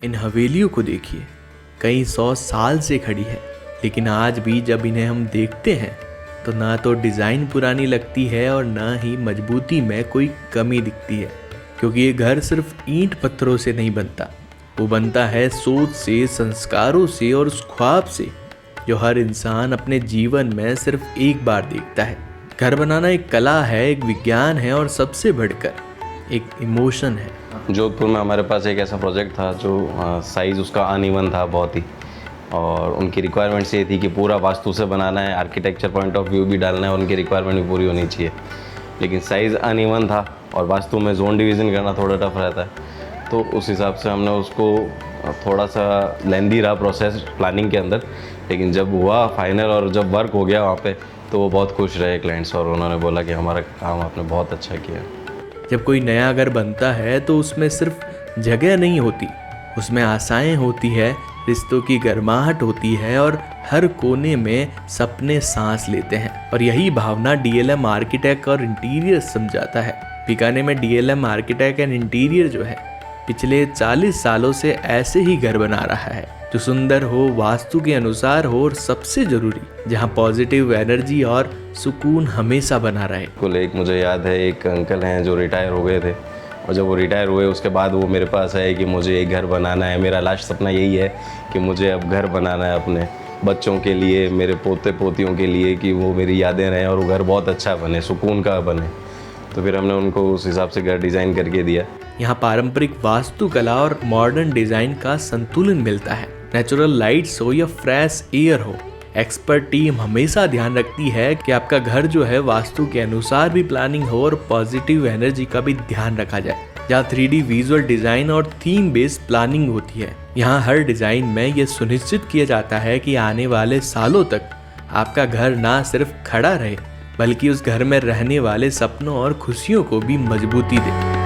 इन हवेलियों को देखिए, कई 100 साल से खड़ी है, लेकिन आज भी जब इन्हें हम देखते हैं तो ना तो डिज़ाइन पुरानी लगती है और ना ही मजबूती में कोई कमी दिखती है, क्योंकि ये घर सिर्फ ईंट पत्थरों से नहीं बनता, वो बनता है सोच से, संस्कारों से और उस ख्वाब से जो हर इंसान अपने जीवन में सिर्फ एक बार देखता है। घर बनाना एक कला है, एक विज्ञान है और सबसे बढ़कर एक इमोशन है। जोधपुर में हमारे पास एक ऐसा प्रोजेक्ट था जो साइज़ उसका अनइवन था बहुत ही, और उनकी रिक्वायरमेंट्स ये थी कि पूरा वास्तु से बनाना है, आर्किटेक्चर पॉइंट ऑफ व्यू भी डालना है और उनकी रिक्वायरमेंट भी पूरी होनी चाहिए, लेकिन साइज़ अनइवन था और वास्तु में जोन डिवीज़न करना थोड़ा टफ रहता है। तो उस हिसाब से हमने उसको थोड़ा सा लेंदी रहा प्रोसेस प्लानिंग के अंदर, लेकिन जब हुआ फाइनल और जब वर्क हो गया वहाँ पे तो वो बहुत खुश रहे क्लाइंट्स, और उन्होंने बोला कि हमारा काम आपने बहुत अच्छा किया। जब कोई नया घर बनता है तो उसमें सिर्फ जगह नहीं होती, उसमें आशाएं होती है, रिश्तों की गर्माहट होती है और हर कोने में सपने सांस लेते हैं। और यही भावना डीएलएम आर्किटेक्ट और इंटीरियर समझाता है। बीकानेर में डीएलएम आर्किटेक्ट एंड इंटीरियर जो है पिछले 40 सालों से ऐसे ही घर बना रहा है, जो सुंदर हो, वास्तु के अनुसार हो और सबसे जरूरी जहां पॉजिटिव एनर्जी और सुकून हमेशा बना रहे। कुल एक मुझे याद है, एक अंकल हैं जो रिटायर हो गए थे, और जब वो रिटायर हुए उसके बाद वो मेरे पास आए कि मुझे एक घर बनाना है, मेरा लास्ट सपना यही है कि मुझे अब घर बनाना है अपने बच्चों के लिए, मेरे पोते पोतियों के लिए, कि वो मेरी यादें रहें और वो घर बहुत अच्छा बने, सुकून का बने। तो फिर हमने उनको उस हिसाब से घर डिज़ाइन करके दिया। यहाँ पारंपरिक वास्तुकला और मॉडर्न डिजाइन का संतुलन मिलता है। नेचुरल लाइट्स हो या फ्रेश एयर हो, एक्सपर्ट टीम हमेशा ध्यान रखती है कि आपका घर जो है वास्तु के अनुसार भी प्लानिंग हो और पॉजिटिव एनर्जी का भी ध्यान रखा जाए। जहाँ 3D विजुअल डिजाइन और थीम बेस्ड प्लानिंग होती है, यहाँ हर डिजाइन में यह सुनिश्चित किया जाता है कि आने वाले सालों तक आपका घर ना सिर्फ खड़ा रहे, बल्कि उस घर में रहने वाले सपनों और खुशियों को भी मजबूती दे।